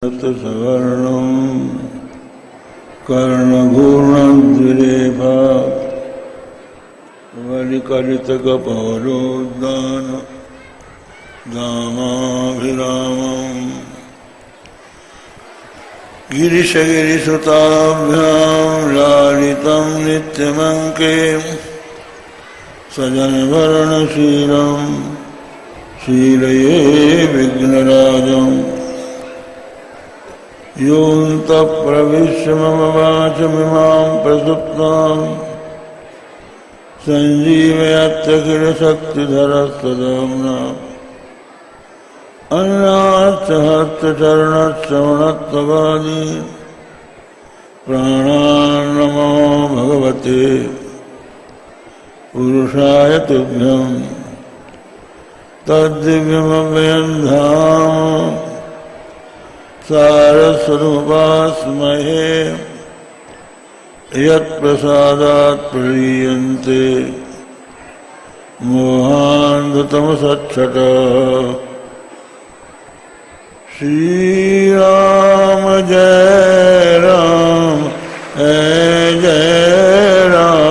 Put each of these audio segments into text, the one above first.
सवर्णं कर्णघूर्णद्विरेफा वलिकलितकपोलोद्दान दामाभिरामं गिरिशगिरिसुताभ्यां लालितं नित्यमङ्के सजनभरणशीलं शीलये विघ्नराजम् योऽन्तःप्रविश्य मम वाचमिमां प्रसुप्तां सञ्जीवयत्यखिलशक्तिधरस्तदाम्ना अन्नात्सहस्रचरणश्रवणत्वगादि प्राणान् नमो भगवते पुरुषाय तुभ्यं तद्दिव्यमव्ययं धाम सारस्वरूपास्महे यत्प्रसादात् प्रलीयन्ते मोहान्धतमसच्छट श्रीराम जय राम जय राम।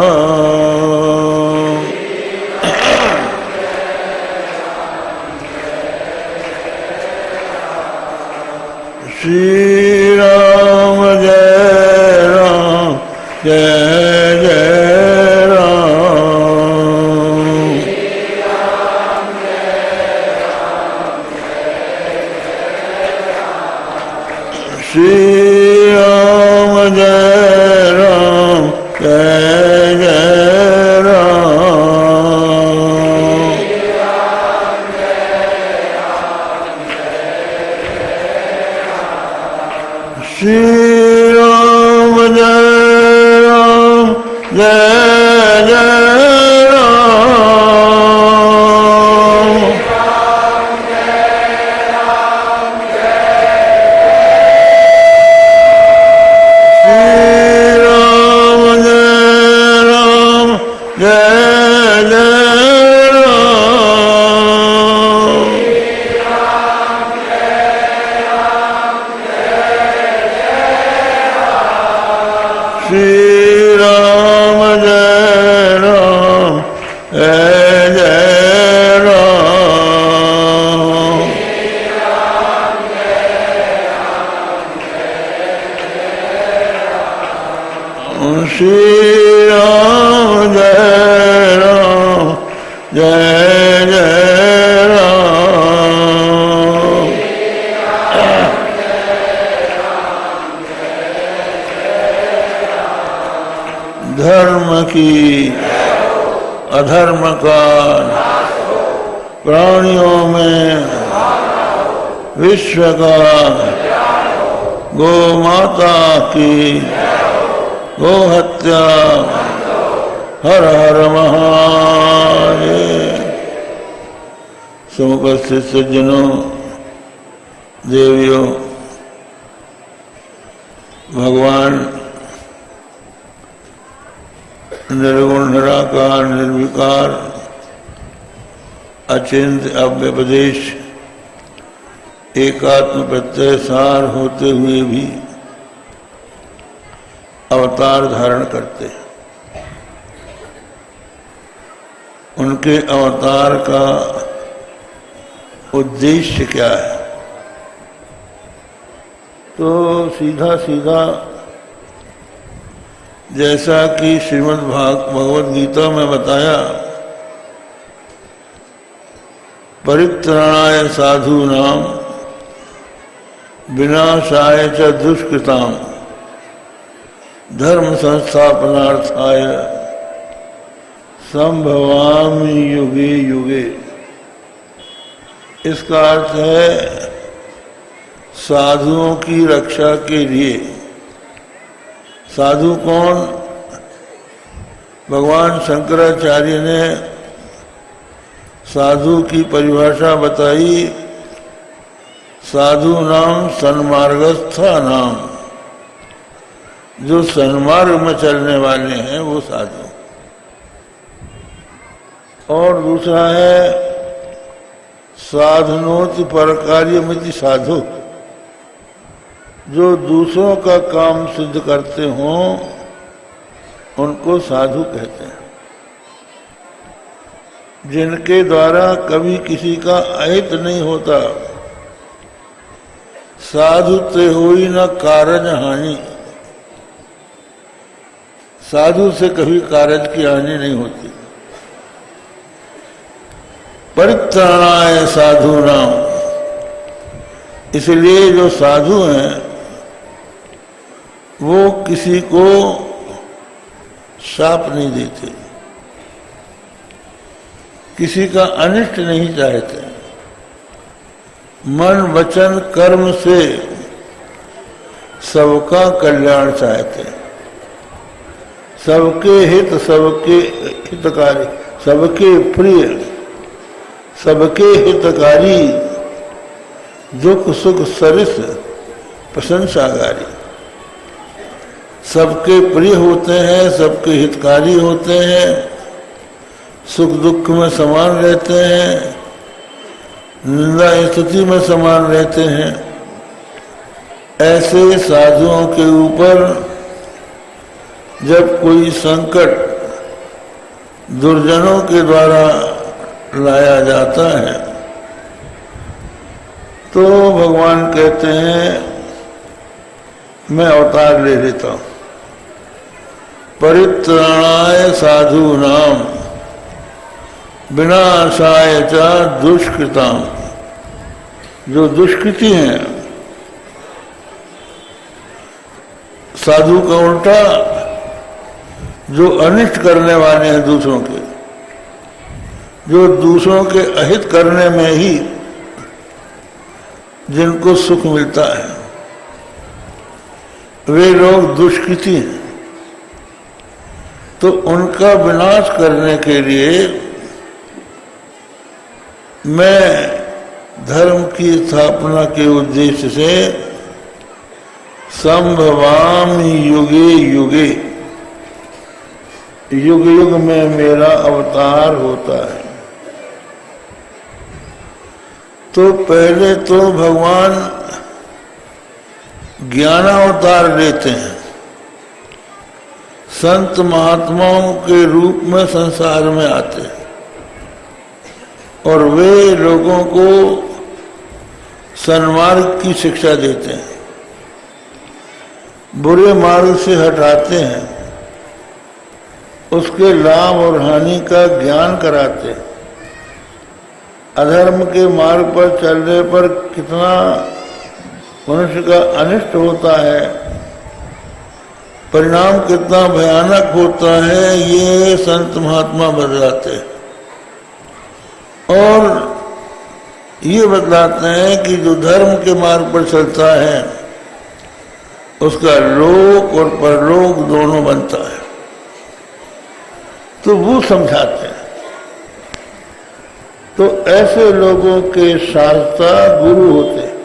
श्री राम जय राम जय जय राम। श्री राम जय राम जय जय राम। श्री राम जय राम जय जय राम। श्री राम जय राम जय जय राम। श्री राम जय राम जय जय राम। श्री राम जय राम जय जय राम। धर्म की अधर्म का प्राणियों में विश्व का गो माता की गो हत्या हर हर महादेव। समुपस्थित सज्जनों देवियों, भगवान निर्गुण निराकार निर्विकार अचिंत्य अव्यपदेश एकात्म प्रत्यय सार होते हुए भी अवतार धारण करते हैं। उनके अवतार का उद्देश्य क्या है? तो सीधा सीधा जैसा कि श्रीमद् भगवद गीता में बताया, परित्राणाय साधूनां विनाशाय च दुष्कृतां धर्म संस्थापनार्थाय संभवामि युगे युगे। इसका अर्थ है साधुओं की रक्षा के लिए। साधु कौन? भगवान शंकराचार्य ने साधु की परिभाषा बताई, साधु नाम सन्मार्गस्था नाम, जो सन्मार्ग में चलने वाले हैं वो साधु। और दूसरा है साधनोति पर कार्यमिति साधु, जो दूसरों का काम सिद्ध करते हों उनको साधु कहते हैं। जिनके द्वारा कभी किसी का अहित नहीं होता, साधु ते हुई न कारज हानि, साधु से कभी कारज की हानि नहीं होती। परित्राणाय साधु नाम, इसलिए जो साधु हैं वो किसी को शाप नहीं देते, किसी का अनिष्ट नहीं चाहते, मन वचन कर्म से सबका कल्याण चाहते, सबके हित, सबके हितकारी, सबके प्रिय, सबके हितकारी, दुख सुख सरिस प्रशंसागारी, सबके प्रिय होते हैं, सबके हितकारी होते हैं, सुख दुख में समान रहते हैं, निंदा स्तुति में समान रहते हैं। ऐसे साधुओं के ऊपर जब कोई संकट दुर्जनों के द्वारा लाया जाता है तो भगवान कहते हैं मैं अवतार ले लेता हूं। परित्राणाय साधु नाम विनाशाय च दुष्कृताम, जो दुष्कृति हैं, साधु का उल्टा जो अनिष्ट करने वाले हैं दूसरों के, जो दूसरों के अहित करने में ही जिनको सुख मिलता है, वे लोग दुष्कृति हैं। तो उनका विनाश करने के लिए मैं धर्म की स्थापना के उद्देश्य से संभवामि युगे युगे, युग युग में मेरा अवतार होता है। तो पहले तो भगवान ज्ञानावतार लेते हैं, संत महात्माओं के रूप में संसार में आते हैं और वे लोगों को सन्मार्ग की शिक्षा देते हैं, बुरे मार्ग से हटाते हैं, उसके लाभ और हानि का ज्ञान कराते हैं। अधर्म के मार्ग पर चलने पर कितना मनुष्य का अनिष्ट होता है, परिणाम कितना भयानक होता है, ये संत महात्मा बतलाते हैं। और ये बतलाते हैं कि जो धर्म के मार्ग पर चलता है उसका लोक और परलोक दोनों बनता है। तो वो समझाते हैं। तो ऐसे लोगों के शास्त्रा गुरु होते हैं।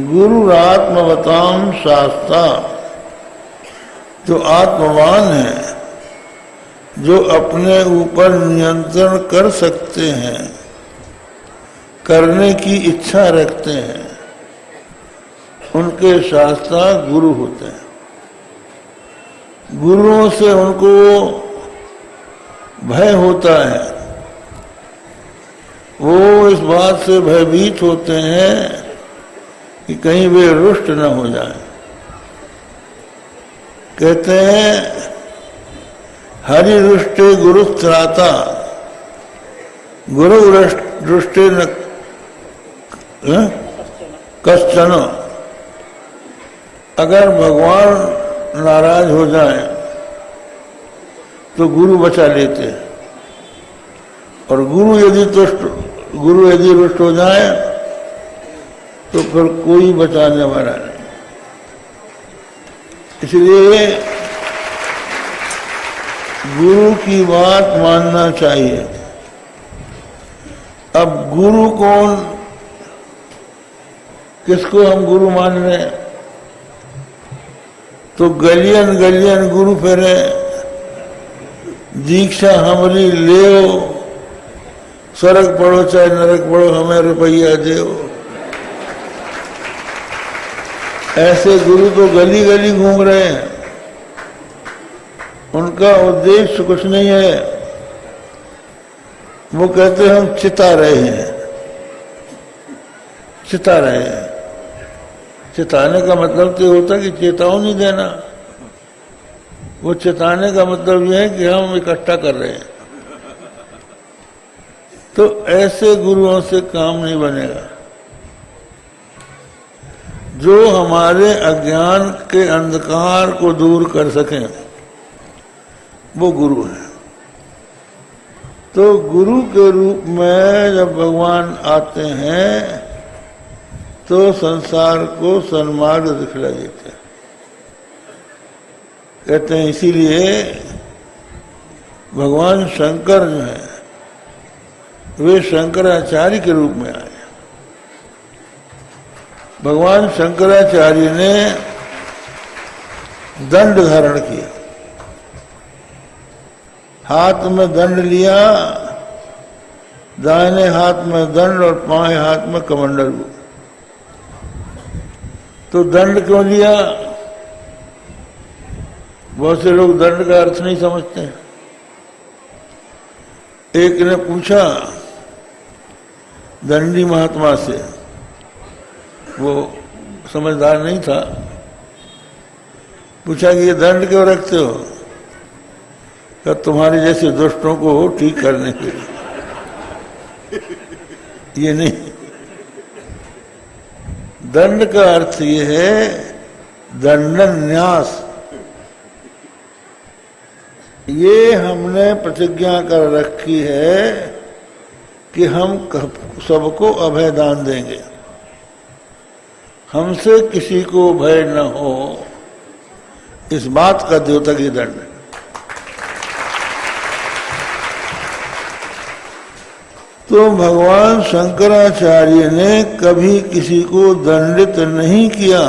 गुरु आत्मवताम शास्त्रा, जो आत्मवान है, जो अपने ऊपर नियंत्रण कर सकते हैं, करने की इच्छा रखते हैं, उनके शास्त्रा गुरु होते हैं। गुरुओं से उनको भय होता है, वो इस बात से भयभीत होते हैं कि कहीं वे रुष्ट न हो जाएं। कहते हैं हरि रुष्टे गुरु त्राता, गुरु रुष्टे न कश्चन। अगर भगवान नाराज हो जाए तो गुरु बचा लेते हैं, और गुरु यदि रुष्ट हो जाए तो फिर कोई बचाने वाला नहीं। इसलिए गुरु की बात मानना चाहिए। अब गुरु कौन, किसको हम गुरु मान रहे हैं? तो गलियन गलियन गुरु फेरे, दीक्षा हमारी ले, स्वर्ग पढ़ो चाहे नरक पढ़ो, हमें रुपया दे। ऐसे गुरु तो गली गली घूम रहे हैं, उनका उद्देश्य कुछ नहीं है। वो कहते हैं हम चिता रहे हैं, चिता रहे हैं। चिताने का मतलब तो होता है कि चेतावनी देना। वो चिताने का मतलब यह है कि हम इकट्ठा कर रहे हैं। तो ऐसे गुरुओं से काम नहीं बनेगा। जो हमारे अज्ञान के अंधकार को दूर कर सकें वो गुरु है। तो गुरु के रूप में जब भगवान आते हैं तो संसार को सन्मार्ग दिखला देते हैं। कहते हैं इसीलिए भगवान शंकर जो है वे शंकराचार्य के रूप में आए। भगवान शंकराचार्य ने दंड धारण किया, हाथ में दंड लिया, दाहिने हाथ में दंड और बाएं हाथ में कमंडल। तो दंड क्यों लिया? बहुत से लोग दंड का अर्थ नहीं समझते। एक ने पूछा दंडी महात्मा से, वो समझदार नहीं था, पूछा कि ये दंड क्यों रखते हो? क्या तुम्हारे जैसे दुष्टों को ठीक करने के लिए? ये नहीं, दंड का अर्थ ये है दंडन न्यास। ये हमने प्रतिज्ञा कर रखी है कि हम सबको अभय दान देंगे, हमसे किसी को भय न हो, इस बात का द्योतक ही दंड है। तो भगवान शंकराचार्य ने कभी किसी को दंडित नहीं किया,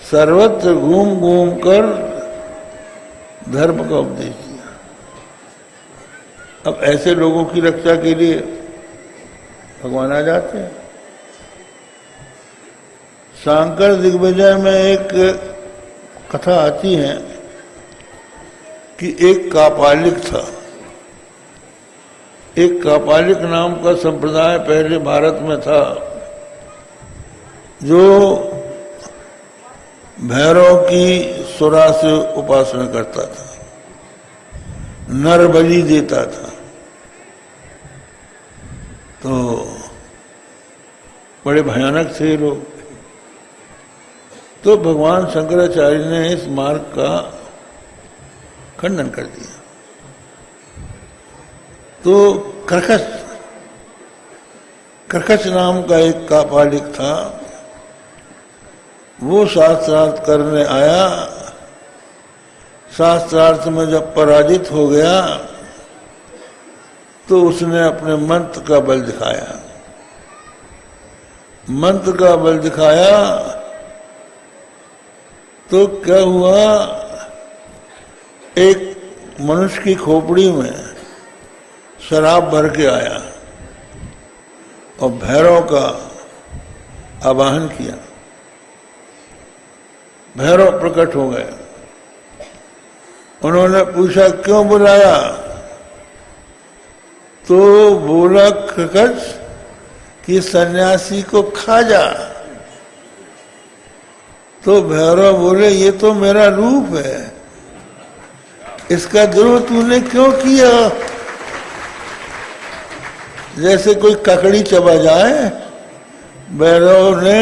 सर्वत्र घूम घूम कर धर्म का उपदेश दिया। अब ऐसे लोगों की रक्षा के लिए भगवान आ जाते हैं। शांकर दिग्विजय में एक कथा आती है कि एक कापालिक था। एक कापालिक नाम का संप्रदाय पहले भारत में था जो भैरव की सुरा से उपासना करता था, नर बलि देता था। तो बड़े भयानक थे लोग। तो भगवान शंकराचार्य ने इस मार्ग का खंडन कर दिया। तो कर्कश नाम का एक कापालिक था, वो शास्त्रार्थ करने आया। शास्त्रार्थ में जब पराजित हो गया तो उसने अपने मंत्र का बल दिखाया। मंत्र का बल दिखाया तो क्या हुआ, एक मनुष्य की खोपड़ी में शराब भर के आया और भैरव का आवाहन किया। भैरव प्रकट हो गए। उन्होंने पूछा क्यों बुलाया? तो बोला कर्कश कि सन्यासी को खा जा। तो भैरव बोले ये तो मेरा रूप है, इसका द्रोह तूने क्यों किया? जैसे कोई ककड़ी चबा जाए, भैरव ने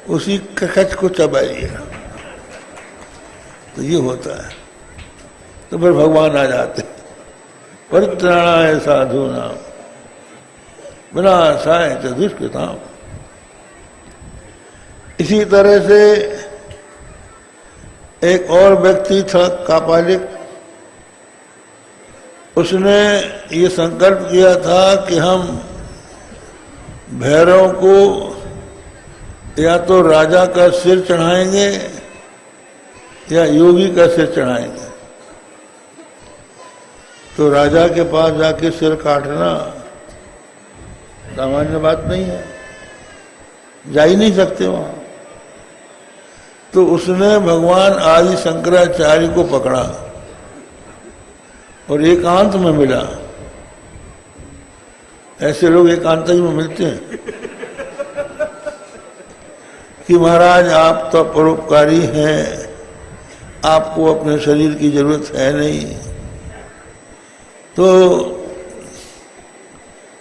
उसी कर्कश को चबा लिया। तो ये होता है। तो फिर भगवान आ जाते, परित्राणाय साधूनां विनाशाय च दुष्कृतां। इसी तरह से एक और व्यक्ति था कापालिक। उसने ये संकल्प किया था कि हम भैरव को या तो राजा का सिर चढ़ाएंगे या योगी का सिर चढ़ाएंगे। तो राजा के पास जाके सिर काटना सामान्य बात नहीं है, जा ही नहीं सकते वहां। तो उसने भगवान आदि शंकराचार्य को पकड़ा और एकांत में मिला। ऐसे लोग एकांत में मिलते हैं कि महाराज आप तो परोपकारी हैं, आपको अपने शरीर की जरूरत है नहीं, तो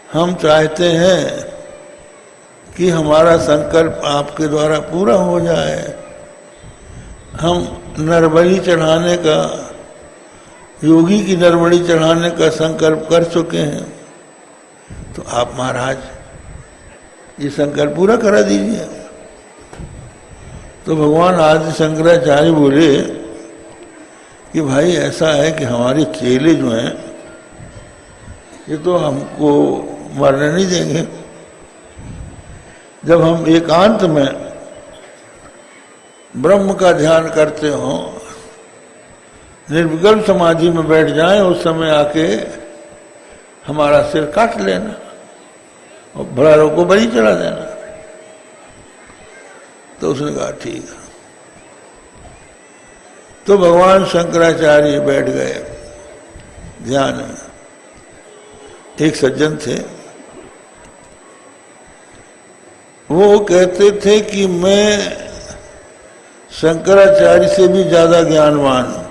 हम चाहते हैं कि हमारा संकल्प आपके द्वारा पूरा हो जाए। हम नरबली चढ़ाने का, योगी की नरबली चढ़ाने का संकल्प कर चुके हैं, तो आप महाराज ये संकल्प पूरा करा दीजिए। तो भगवान आदि शंकराचार्य बोले कि भाई ऐसा है कि हमारे चेले जो हैं ये तो हमको मरने नहीं देंगे। जब हम एकांत में ब्रह्म का ध्यान करते हो, निर्विकल्प समाधि में बैठ जाएं, उस समय आके हमारा सिर काट लेना और भरारों को बलि चढ़ा देना। तो उसने कहा ठीक है। तो भगवान शंकराचार्य बैठ गए ध्यान में। एक सज्जन थे, वो कहते थे कि मैं शंकराचार्य से भी ज्यादा ज्ञानवान हूं,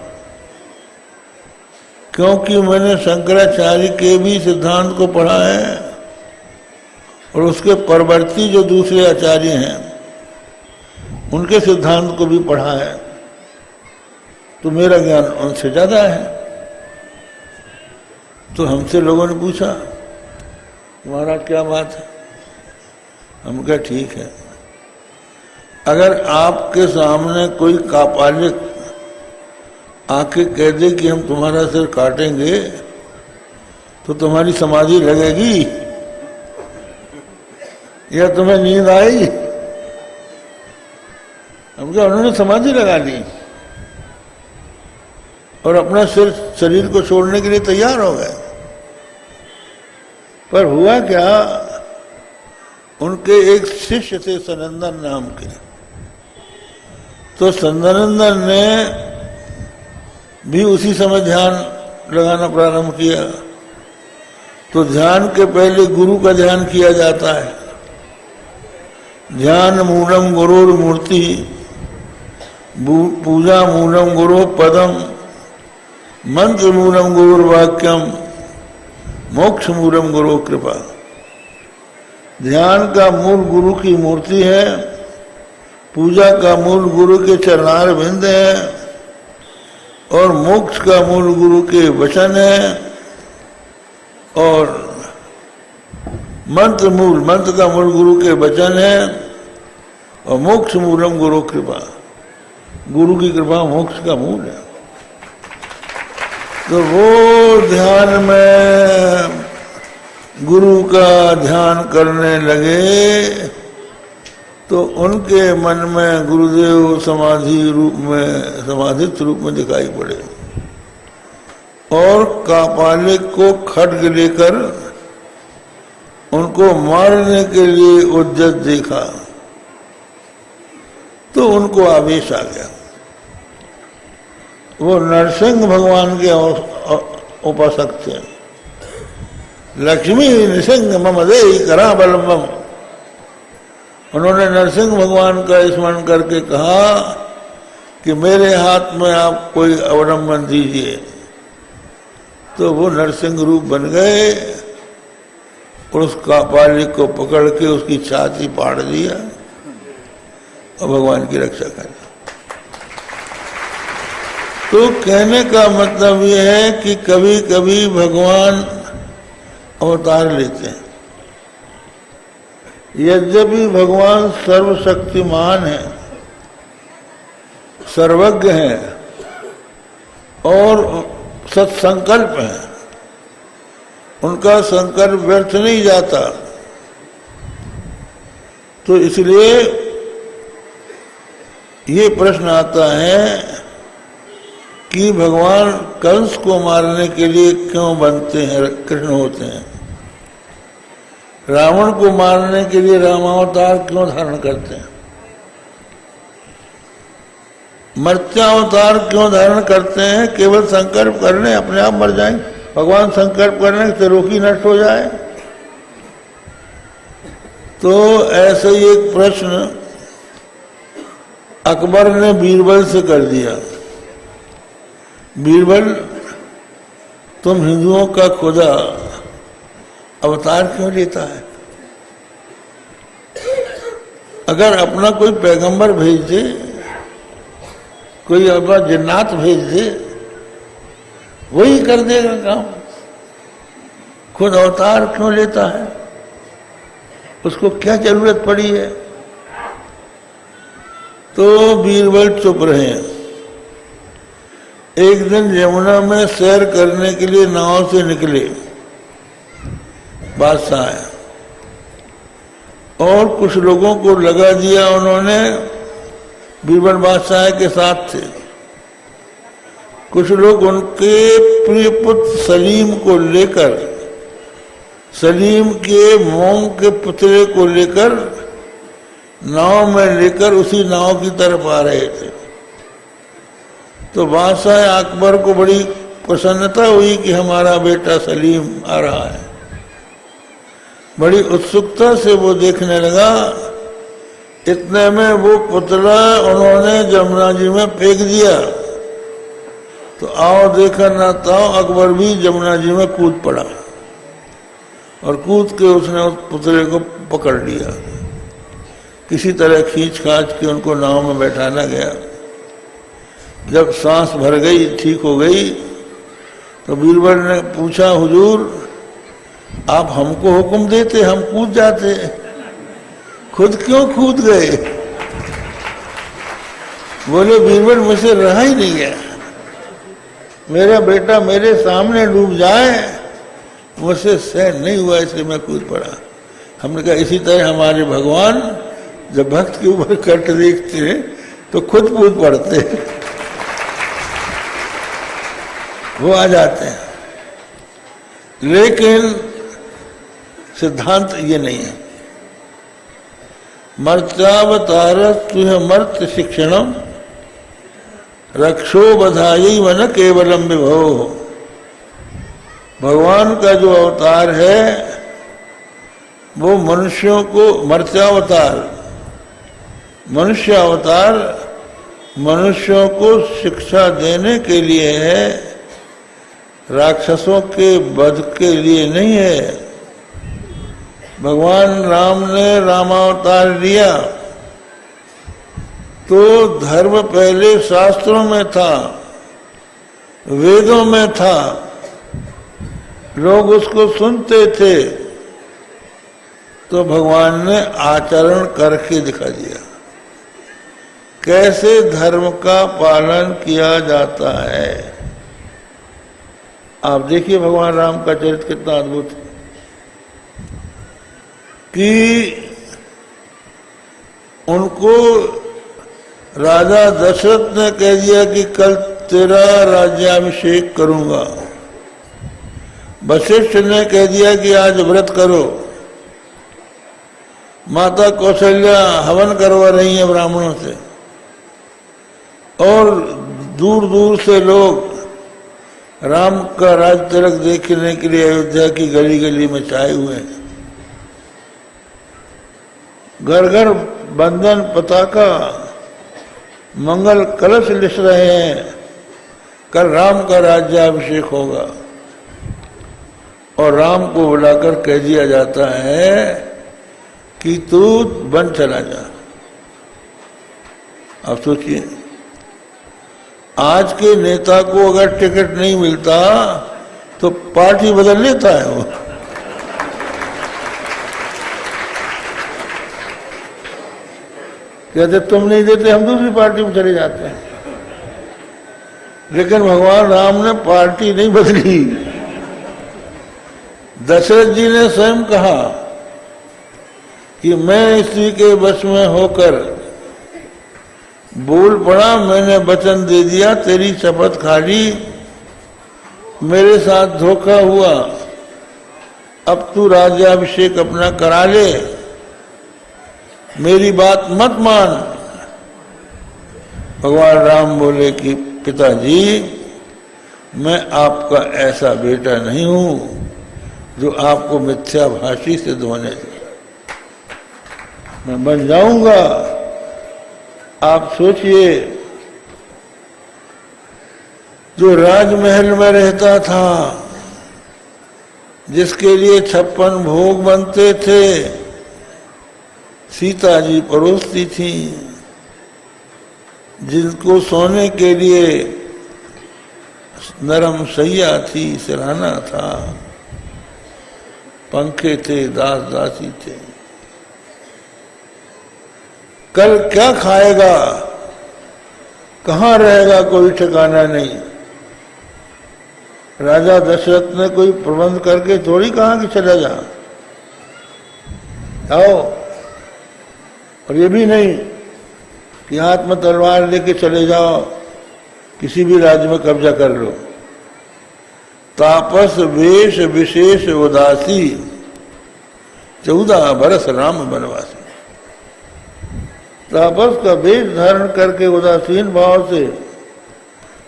क्योंकि मैंने शंकराचार्य के भी सिद्धांत को पढ़ा है और उसके परवर्ती जो दूसरे आचार्य हैं उनके सिद्धांत को भी पढ़ा है, तो मेरा ज्ञान उनसे ज्यादा है। तो हमसे लोगों ने पूछा तुम्हारा क्या बात है? हम कहा ठीक है, अगर आपके सामने कोई कापालिक आके कह दे कि हम तुम्हारा सिर काटेंगे तो तुम्हारी समाधि लगेगी या तुम्हें नींद आएगी? हम क्या, उन्होंने समाधि लगा ली और अपना सिर शरीर को छोड़ने के लिए तैयार हो गए। पर हुआ क्या, उनके एक शिष्य थे सनंदन नाम के, तो सनंदन ने भी उसी समय ध्यान लगाना प्रारंभ किया। तो ध्यान के पहले गुरु का ध्यान किया जाता है। ध्यान मूलम गुरुर मूर्ति, पूजा मूलम गुरु पदम, मंत्र मूलम गुरुर वाक्यम, मोक्ष मूलम गुरु कृपा। ध्यान का मूल गुरु की मूर्ति है, पूजा का मूल गुरु के चरणार बिंद है और मोक्ष का मूल गुरु के वचन है और मंत्र का मूल गुरु के वचन है और मोक्ष मूलम गुरु कृपा। गुरु की कृपा मोक्ष का मूल है। तो वो ध्यान में गुरु का ध्यान करने लगे तो उनके मन में गुरुदेव समाधित रूप में दिखाई पड़े और कापालिक को खड्ग लेकर उनको मारने के लिए उद्यत देखा तो उनको आवेश आ गया। वो नरसिंह भगवान के उपासक थे। लक्ष्मी नृसिंह मम देहि करावलंबम। उन्होंने नरसिंह भगवान का स्मरण करके कहा कि मेरे हाथ में आप कोई अवलंबन दीजिए। तो वो नरसिंह रूप बन गए और उस कापालिक को पकड़ के उसकी छाती फाड़ दिया और भगवान की रक्षा कर। तो कहने का मतलब यह है कि कभी कभी भगवान अवतार लेते हैं। यद्यपि भगवान सर्वशक्तिमान है, सर्वज्ञ है और सत्संकल्प है, उनका संकल्प व्यर्थ नहीं जाता। तो इसलिए ये प्रश्न आता है कि भगवान कंस को मारने के लिए क्यों बनते हैं, कृष्ण होते हैं? रावण को मारने के लिए रामावतार क्यों धारण करते हैं? मर्त्यावतार क्यों धारण करते हैं? केवल संकल्प करने अपने आप मर जाएंगे। भगवान संकल्प करने से रोगी नष्ट हो जाए। तो ऐसे ही एक प्रश्न अकबर ने बीरबल से कर दिया, बीरबल तुम हिंदुओं का खुदा अवतार क्यों लेता है? अगर अपना कोई पैगंबर भेज दे, कोई अपना जिन्नात भेज दे, वही कर देगा काम, खुद अवतार क्यों लेता है? उसको क्या जरूरत पड़ी है? तो बीरबल चुप रहे। एक दिन यमुना में सैर करने के लिए नाव से निकले बादशाह, और कुछ लोगों को लगा दिया उन्होंने, बीरबल बादशाह के साथ थे। कुछ लोग उनके प्रिय पुत्र सलीम को लेकर, सलीम के मोम के पुतले को लेकर नाव में लेकर उसी नाव की तरफ आ रहे थे। तो बादशाह अकबर को बड़ी प्रसन्नता हुई कि हमारा बेटा सलीम आ रहा है। बड़ी उत्सुकता से वो देखने लगा। इतने में वो पुतला उन्होंने जमुना जी में फेंक दिया। तो आओ देखा ना ताओ, अकबर भी जमुना जी में कूद पड़ा और कूद के उसने उस पुतले को पकड़ लिया। किसी तरह खींच खाच के उनको नाव में बैठाना गया। जब सांस भर गई, ठीक हो गई, तो बीरबल ने पूछा, हुजूर आप हमको हुक्म देते, हम कूद जाते, खुद क्यों कूद गए? बोले बीरबल मुझसे रहा ही नहीं गया, मेरा बेटा मेरे सामने डूब जाए मुझसे सहन नहीं हुआ, इसलिए मैं कूद पड़ा। हमने कहा इसी तरह हमारे भगवान जब भक्त के ऊपर कष्ट देखते हैं तो खुद कूद पड़ते हैं, वो आ जाते हैं। लेकिन सिद्धांत ये नहीं है। मर्त्यावतार तुह मर्त शिक्षणम रक्षो बधाई वन केवलम विभो। भगवान का जो अवतार है वो मनुष्यों को, मर्त्यावतार मनुष्य अवतार मनुष्यों को शिक्षा देने के लिए है, राक्षसों के वध के लिए नहीं है। भगवान राम ने रामावतार लिया तो धर्म पहले शास्त्रों में था, वेदों में था, लोग उसको सुनते थे, तो भगवान ने आचरण करके दिखा दिया कैसे धर्म का पालन किया जाता है। आप देखिए भगवान राम का चरित्र कितना अद्भुत है कि उनको राजा दशरथ ने कह दिया कि कल तेरा राज्याभिषेक करूंगा। वशिष्ठ ने कह दिया कि आज व्रत करो। माता कौशल्या हवन करवा रही है ब्राह्मणों से, और दूर दूर से लोग राम का राज तिलक देखने के लिए अयोध्या की गली गली में छाए हुए हैं। घर घर बंधन पताका मंगल कलश लिख रहे हैं, कल राम का राज्याभिषेक होगा। और राम को बुलाकर कह दिया जाता है कि तू वन चला जा। अब सोचिए, आज के नेता को अगर टिकट नहीं मिलता तो पार्टी बदल लेता है वो। कहते तुम नहीं देते हम दूसरी पार्टी में चले जाते हैं। लेकिन भगवान राम ने पार्टी नहीं बदली। दशरथ जी ने स्वयं कहा कि मैं स्त्री के वश में होकर बोल पड़ा, मैंने वचन दे दिया, तेरी शपथ खा ली, मेरे साथ धोखा हुआ, अब तू राज्याभिषेक अपना करा ले, मेरी बात मत मान। भगवान राम बोले कि पिताजी, मैं आपका ऐसा बेटा नहीं हूं जो आपको मिथ्याभाषी सिद्ध होने दे। मैं बन जाऊंगा। आप सोचिए, जो राजमहल में रहता था, जिसके लिए 56 भोग बनते थे, सीता जी परोसती थी, जिनको सोने के लिए नरम सैया थी, सिरहाना था, पंखे थे, दास दासी थे, कल क्या खाएगा, कहां रहेगा, कोई ठिकाना नहीं। राजा दशरथ ने कोई प्रबंध करके थोड़ी कहा कि चला जा, आओ। और ये भी नहीं कि हाथ में तलवार लेके चले जाओ, किसी भी राज्य में कब्जा कर लो। तापस वेश विशेष उदासी, 14 बरस राम वनवासी। तापस का वेश धारण करके उदासीन भाव से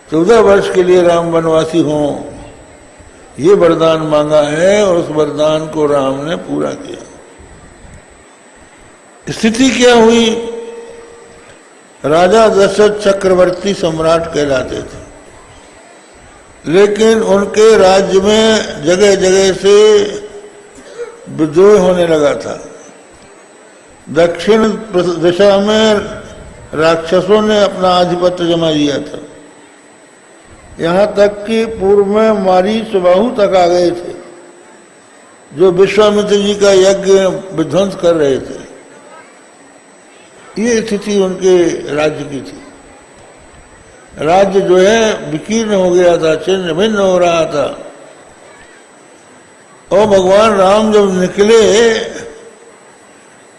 14 वर्ष के लिए राम वनवासी हों, ये वरदान मांगा है और उस वरदान को राम ने पूरा किया। स्थिति क्या हुई? राजा दशरथ चक्रवर्ती सम्राट कहलाते थे, लेकिन उनके राज्य में जगह जगह से विद्रोह होने लगा था। दक्षिण दिशा में राक्षसों ने अपना आधिपत्य जमा लिया था, यहां तक कि पूर्व में मारी सुबाहु तक आ गए थे, जो विश्वामित्र जी का यज्ञ विध्वंस कर रहे थे। ये स्थिति उनके राज्य की थी। राज्य जो है विकीर्ण हो गया था, छिन्न भिन्न हो रहा था। और भगवान राम जब निकले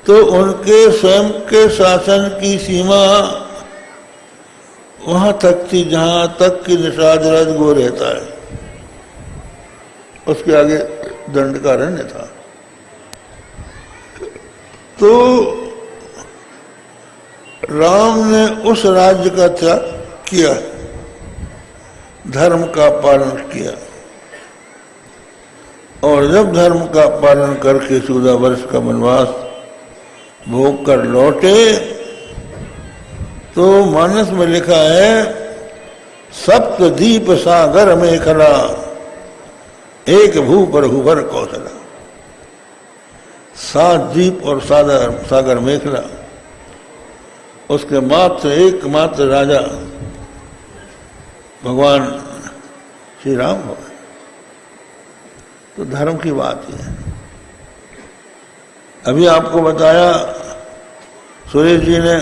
तो उनके स्वयं के शासन की सीमा वहां तक थी जहां तक कि निषाद रज गो रहता है, उसके आगे दंडकारण्य था। तो राम ने उस राज्य का त्याग किया, धर्म का पालन किया, और जब धर्म का पालन करके 14 वर्ष का वनवास भोग कर लौटे तो मानस में लिखा है, सप्तदीप सागर मेखला, एक भू पर हुबर कौशला। 7 द्वीप और सागर मेखला, उसके मात्र एकमात्र राजा भगवान श्री राम हो। तो धर्म की बात है। अभी आपको बताया, सुरेश जी ने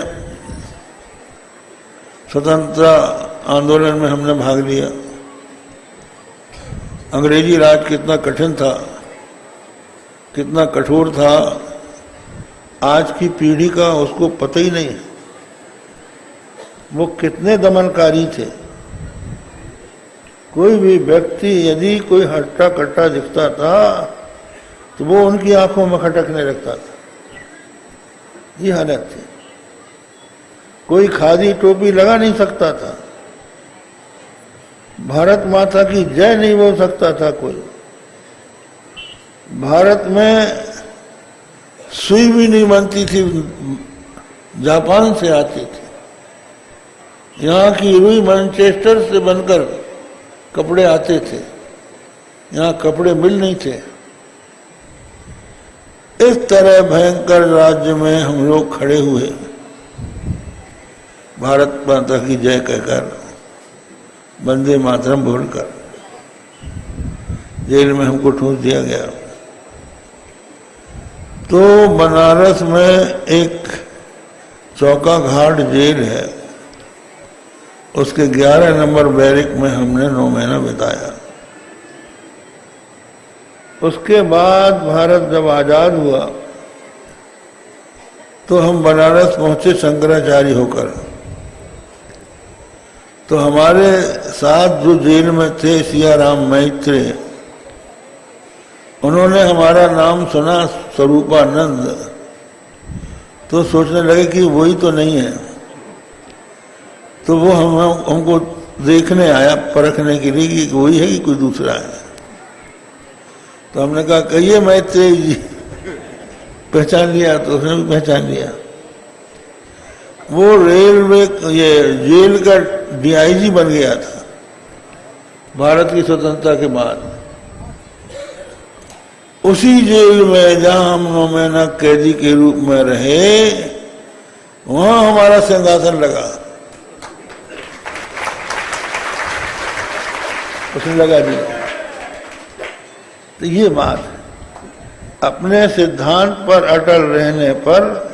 स्वतंत्रता आंदोलन में हमने भाग लिया। अंग्रेजी राज कितना कठिन था, कितना कठोर था, आज की पीढ़ी का उसको पता ही नहीं। वो कितने दमनकारी थे। कोई भी व्यक्ति यदि कोई हट्टा कट्टा दिखता था तो वो उनकी आंखों में खटकने लगता था। ये हालत थी। कोई खादी टोपी लगा नहीं सकता था, भारत माता की जय नहीं बोल सकता था कोई। भारत में सुई भी नहीं बनती थी, जापान से आती थी। यहाँ की रुई मैनचेस्टर से बनकर कपड़े आते थे, यहाँ कपड़े मिल नहीं थे। इस तरह भयंकर राज्य में हम लोग खड़े हुए, भारत माता की जय कहकर, वंदे मातरम बोलकर। जेल में हमको ठूंस दिया गया। तो बनारस में एक चौका घाट जेल है, उसके 11 नंबर बैरिक में हमने 9 महीना बिताया। उसके बाद भारत जब आजाद हुआ तो हम बनारस पहुंचे शंकराचार्य होकर। तो हमारे साथ जो जेल में थे सियाराम मैत्रे, उन्होंने हमारा नाम सुना स्वरूपानंद, तो सोचने लगे कि वही तो नहीं है। तो वो हमको देखने आया, परखने के लिए कि वही है कि कोई दूसरा है। तो हमने कहा कहिए मैत्रेयी जी, पहचान लिया? तो उसने भी पहचान लिया। वो रेलवे ये जेल का डीआईजी बन गया था भारत की स्वतंत्रता के बाद। उसी जेल में जहां हम 9 महीना कैदी के रूप में रहे, वहां हमारा सिंहासन लगा, उसने लगा दिया। तो ये बात है, अपने सिद्धांत पर अटल रहने पर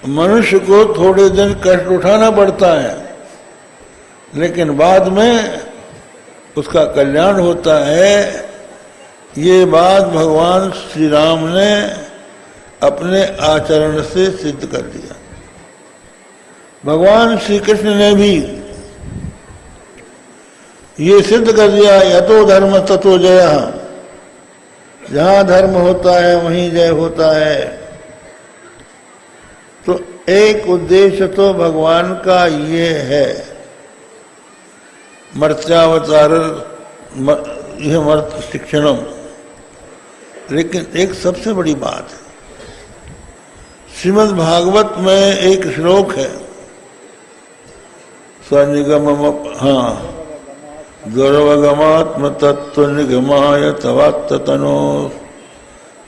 मनुष्य को थोड़े दिन कष्ट उठाना पड़ता है, लेकिन बाद में उसका कल्याण होता है। ये बात भगवान श्री राम ने अपने आचरण से सिद्ध कर दिया। भगवान श्री कृष्ण ने भी ये सिद्ध कर दिया, यतो धर्म ततो जयः, जहां धर्म होता है वहीं जय होता है। तो एक उद्देश्य तो भगवान का ये है, मर्त्यावतार यह मर्त शिक्षणम। लेकिन एक सबसे बड़ी बात है, श्रीमद् भागवत में एक श्लोक है, स्वनिगम, हाँ, गौरवगमात्म तत्व निगमाय तवात्तनो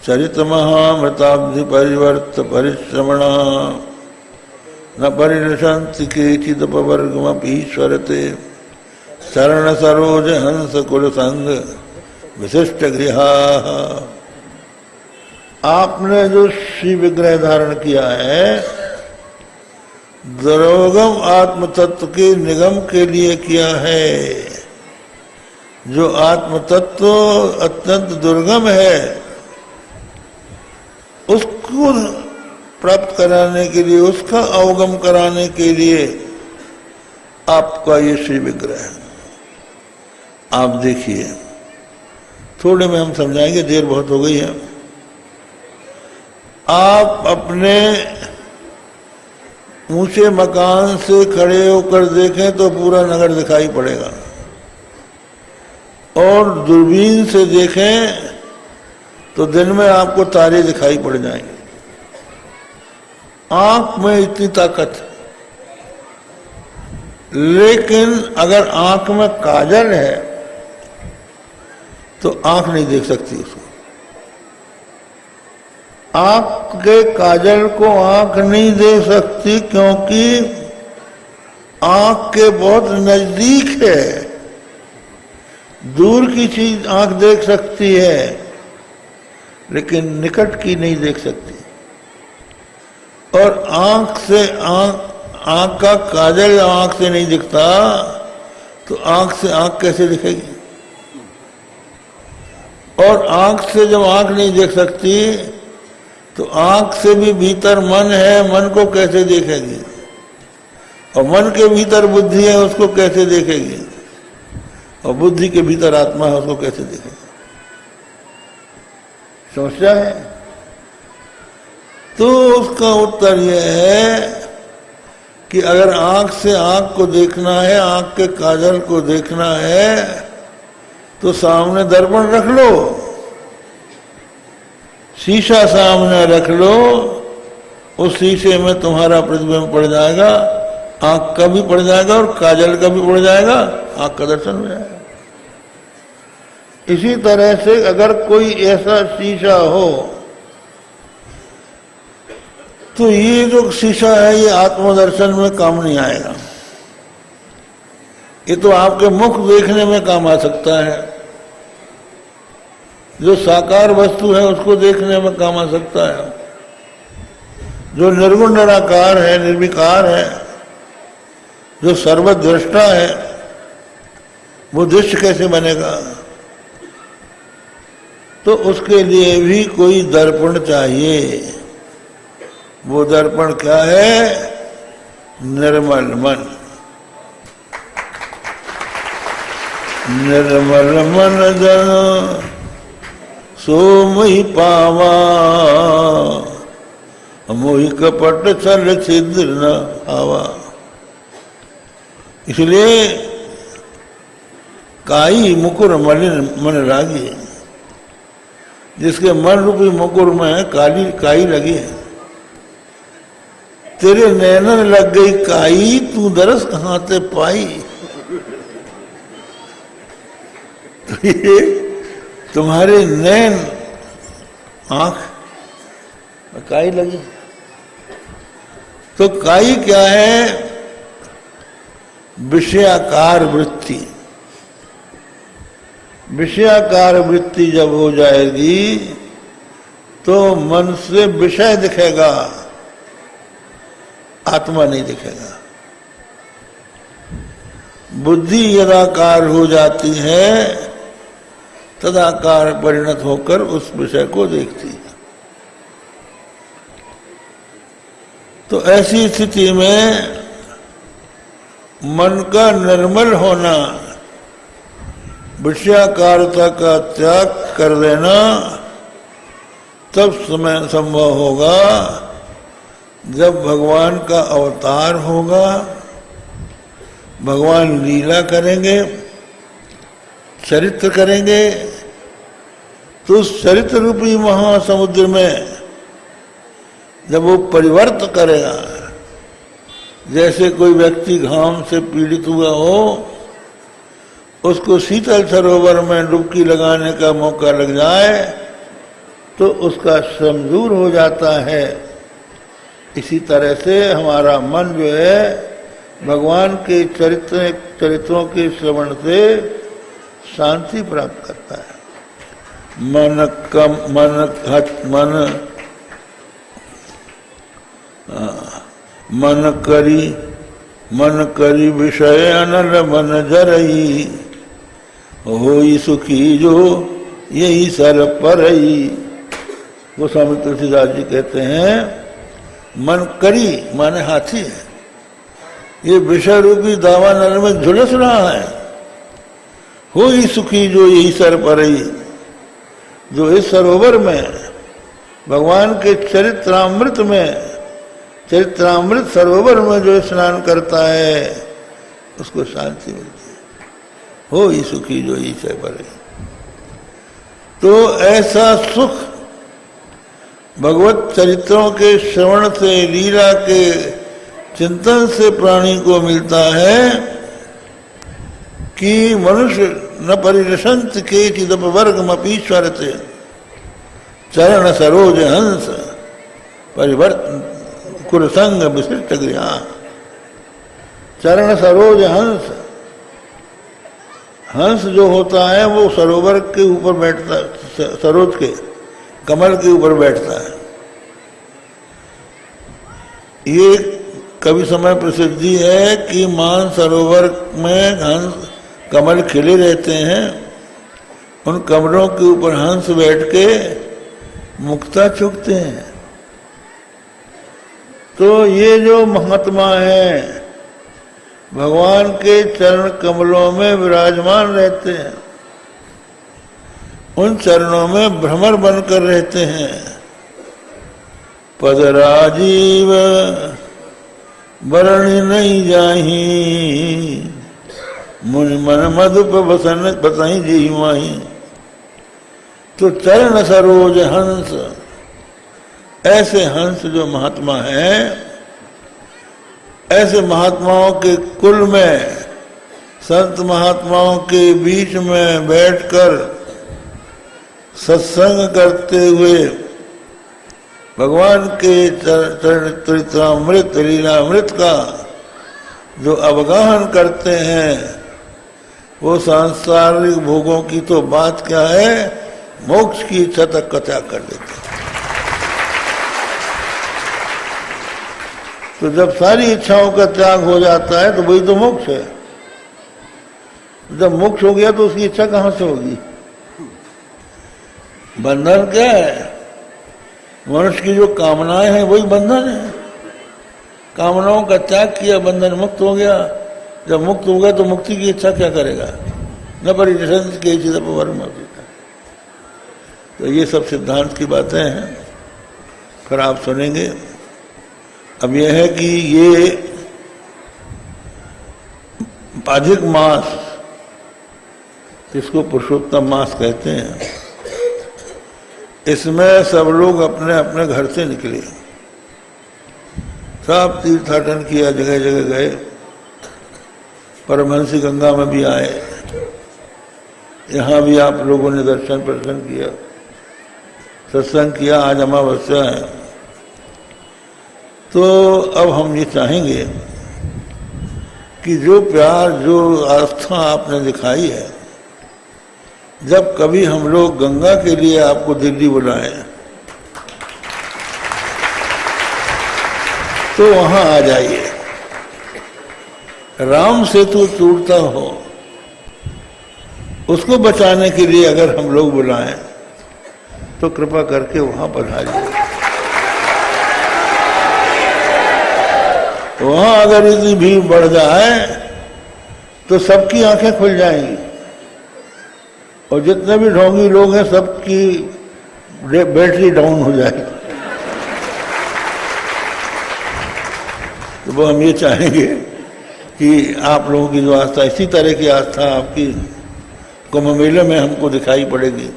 चरित महामृताब्धि परिवर्त परिश्रमणा न परिरशन्ति केचिदपवर्गमपीश्वरते चरण सरोज हंस कुल संग विशिष्ट गृहा। आपने जो श्री विग्रह धारण किया है, द्रवगम आत्म तत्व के निगम के लिए किया है। जो आत्म तत्व अत्यंत दुर्गम है, उसको प्राप्त कराने के लिए, उसका अवगम कराने के लिए आपका ये श्री विग्रह है। आप देखिए, थोड़े में हम समझाएंगे, देर बहुत हो गई है। आप अपने ऊंचे मकान से खड़े होकर देखें तो पूरा नगर दिखाई पड़ेगा, और दूरबीन से देखें तो दिन में आपको तारे दिखाई पड़ जाएंगे। आंख में इतनी ताकत है, लेकिन अगर आंख में काजल है तो आंख नहीं देख सकती उसको। आंख के काजल को आंख नहीं देख सकती, क्योंकि आंख के बहुत नजदीक है। दूर की चीज आंख देख सकती है, लेकिन निकट की नहीं देख सकती। और आंख से आंख का काजल आंख से नहीं दिखता, तो आंख से आंख कैसे दिखेगी? और आंख से जब आंख नहीं देख सकती, तो आंख से भी भीतर मन है, मन को कैसे देखेगी? और मन के भीतर बुद्धि है, उसको कैसे देखेगी? और बुद्धि के भीतर आत्मा है, उसको कैसे देखेगी? समस्या है। तो उसका उत्तर यह है कि अगर आंख से आंख को देखना है, आंख के काजल को देखना है, तो सामने दर्पण रख लो, शीशा सामने रख लो, उस शीशे में तुम्हारा प्रतिबिंब पड़ जाएगा, आंख का भी पड़ जाएगा और काजल का भी पड़ जाएगा, आंख का दर्शन हो जाएगा। इसी तरह से अगर कोई ऐसा शीशा हो, तो ये जो शीशा है ये आत्मदर्शन में काम नहीं आएगा। ये तो आपके मुख देखने में काम आ सकता है, जो साकार वस्तु है उसको देखने में काम आ सकता है। जो निर्गुण निराकार है, निर्विकार है, जो सर्वद्रष्टा है, वो दृश्य कैसे बनेगा? तो उसके लिए भी कोई दर्पण चाहिए। वो दर्पण क्या है? निर्मल मन। निर्मल मन जन सो मोहि पावा, मोहि कपट छल छिद्र न आवा। इसलिए काई मुकुर मलिन मन रागी, जिसके मन रूपी मुकुर में काली काई लगी है। तेरे नैनन लग गई काई, तू दरस कहां से पाई। तो ये तुम्हारे नैन आंख में काई लगी। तो काई क्या है? विषयाकार वृत्ति। विषयाकार वृत्ति जब हो जाएगी तो मन से विषय दिखेगा, आत्मा नहीं दिखेगा। बुद्धि यदाकार हो जाती है तदाकार परिणत होकर उस विषय को देखती है। तो ऐसी स्थिति में मन का निर्मल होना, विषयाकारता का त्याग कर देना तब समय संभव होगा जब भगवान का अवतार होगा, भगवान लीला करेंगे, चरित्र करेंगे। तो उस चरित्र रूपी महासमुद्र में जब वो परिवर्तन करेगा, जैसे कोई व्यक्ति घाम से पीड़ित हुआ हो, उसको शीतल सरोवर में डुबकी लगाने का मौका लग जाए तो उसका श्रम दूर हो जाता है। इसी तरह से हमारा मन जो है भगवान के चरित्रों के श्रवण से शांति प्राप्त करता है। मन करी विषय अनल मन जरई, होई सुखी जो यही सर परई। गोस्वामी तुलसीदास जी कहते हैं मन करी माने हाथी है, ये विषय रूपी दावा नल में झुलस रहा है। होई सुखी जो यही सर परई, जो इस सरोवर में भगवान के चरित्रामृत में, चरित्रामृत सरोवर में जो स्नान करता है उसको शांति मिलती है। हो ही सुखी जो ही से परे। तो ऐसा सुख भगवत चरित्रों के श्रवण से, लीला के चिंतन से प्राणी को मिलता है कि मनुष्य न परिरसंत के चिदप वर्ग मपीश्वर से चरण सरोज हंस परिवर्तन कुरसंग विशिष्ट गृहा। चरण सरोज हंस, हंस जो होता है वो सरोवर के ऊपर बैठता, सरोज के कमल के ऊपर बैठता है। ये कभी समय प्रसिद्धि है कि मान सरोवर में हंस कमल खिले रहते हैं, उन कमलों के ऊपर हंस बैठ के मुक्ता चुकते हैं। तो ये जो महात्मा है भगवान के चरण कमलों में विराजमान रहते हैं, उन चरणों में भ्रमर बनकर रहते हैं। पद राजीव वरणी नहीं जाही, मुनि मन मधुप बसन बसही जी माही। तो चरण सरोज हंस, ऐसे हंस जो महात्मा हैं, ऐसे महात्माओं के कुल में, संत महात्माओं के बीच में बैठकर सत्संग करते हुए भगवान के चरित्रामृत लीलामृत का जो अवगाहन करते हैं, वो सांसारिक भोगों की तो बात क्या है, मोक्ष की इच्छा तक का त्याग कर देते हैं। तो जब सारी इच्छाओं का त्याग हो जाता है तो वही तो मोक्ष है। जब मोक्ष हो गया तो उसकी इच्छा कहां से होगी? बंधन क्या है? मनुष्य की जो कामनाएं हैं वही बंधन है। कामनाओं का त्याग किया, बंधन मुक्त हो गया। जब मुक्त हो गया तो मुक्ति की इच्छा क्या करेगा? न परिरसंत के चीज वर्म। तो ये सब सिद्धांत की बातें हैं, फिर आप सुनेंगे। अब यह है कि ये अधिक मास, इसको पुरुषोत्तम मास कहते हैं, इसमें सब लोग अपने अपने घर से निकले, सब तीर्थाटन किया, जगह जगह गए, परमहंसी गंगा में भी आए, यहाँ भी आप लोगों ने दर्शन प्रदर्शन किया, सत्संग किया। आज अमावस्या है, तो अब हम ये चाहेंगे कि जो प्यार, जो आस्था आपने दिखाई है, जब कभी हम लोग गंगा के लिए आपको दिल्ली बुलाएं तो वहां आ जाइए। राम सेतु टूटता हो, उसको बचाने के लिए अगर हम लोग बुलाएं तो कृपा करके वहां पधारिए। वहां अगर इतनी भीड़ बढ़ जाए तो सबकी आंखें खुल जाएंगी और जितने भी ढोंगी लोग हैं सबकी बैटरी डाउन हो जाएगी। तो वो हम ये चाहेंगे कि आप लोगों की जो आस्था, इसी तरह की आस्था आपकी कुंभ मेले में हमको दिखाई पड़ेगी।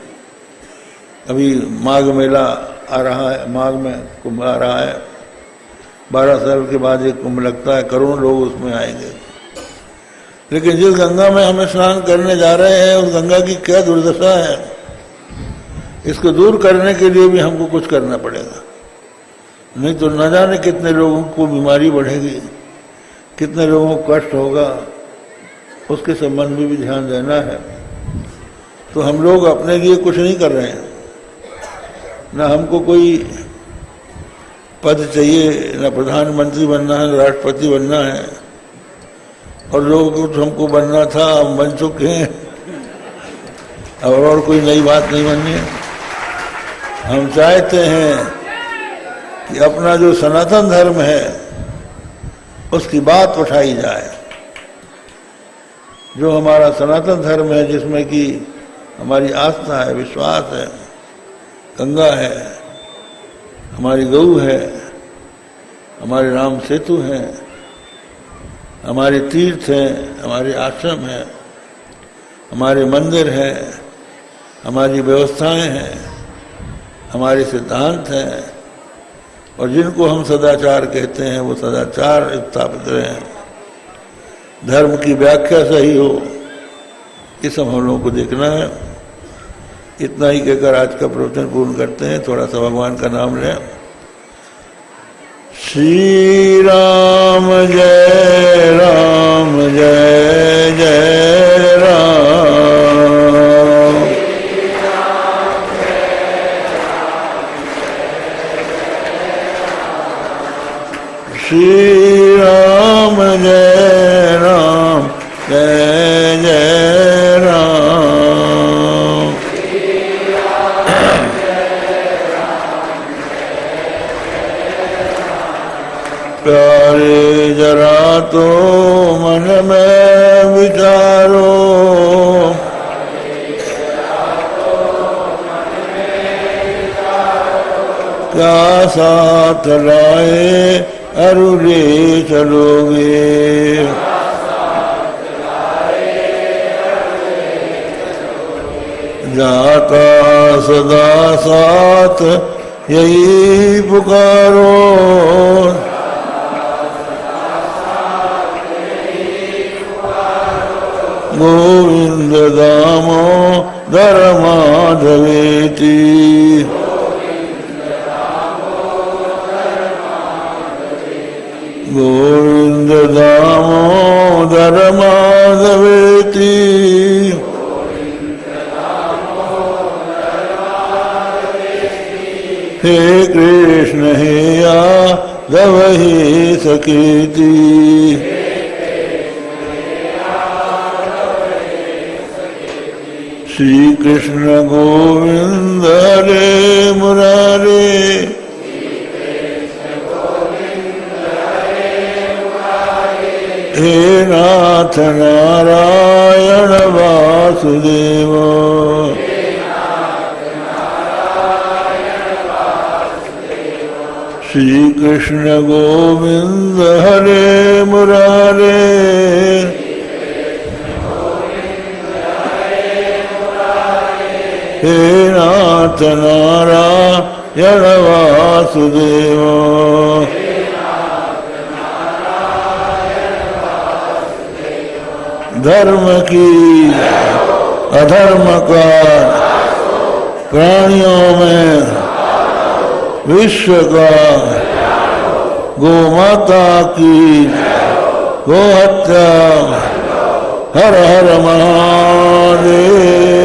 अभी माघ मेला आ रहा है, माघ में कुंभ आ रहा है, 12 साल के बाद एक कुंभ लगता है, करोड़ों लोग उसमें आएंगे। लेकिन जिस गंगा में हमें स्नान करने जा रहे हैं, उस गंगा की क्या दुर्दशा है, इसको दूर करने के लिए भी हमको कुछ करना पड़ेगा, नहीं तो न जाने कितने लोगों को बीमारी बढ़ेगी, कितने लोगों को कष्ट होगा, उसके संबंध में भी ध्यान देना है। तो हम लोग अपने लिए कुछ नहीं कर रहे हैं, न हमको कोई पद चाहिए, न प्रधानमंत्री बनना है, न राष्ट्रपति बनना है, और लोगों को हमको बनना था, हम बन चुके हैं, और कोई नई बात नहीं बननी है। हम चाहते हैं कि अपना जो सनातन धर्म है उसकी बात उठाई जाए। जो हमारा सनातन धर्म है, जिसमें कि हमारी आस्था है, विश्वास है, गंगा है, हमारी गऊ है, हमारे राम सेतु है, हमारे तीर्थ हैं, हमारे आश्रम हैं, हमारे मंदिर हैं, हमारी व्यवस्थाएं हैं, हमारे सिद्धांत हैं, और जिनको हम सदाचार कहते हैं वो सदाचार स्थापित रहें, धर्म की व्याख्या सही हो, ये सब हम लोगों को देखना है। इतना ही कहकर आज का प्रवचन पूर्ण करते हैं। थोड़ा सा भगवान का नाम लें। श्री राम जय राम, जय जय राम। श्री राम जय राम, जय जय राम। प्यारे जरा तो मन में विचारो, क्या साथ लाए अरुले चलोगे। जाता सदा साथ यही पुकारो, गोविंद दामोदर माधवेति। गोविंद दामोदर माधवेति। हे कृष्ण हे यादव हे सखेति। श्री कृष्ण गोविंद हरे मुरारे, हे नाथ नारायण वासुदेव। श्री कृष्ण गोविंद हरे मुरारे, हे नाथ नारायण वासुदेव। धर्म की अधर्म का प्राणियों में विश्व का गौ माता की गौ हत्या। हर हर महादेव।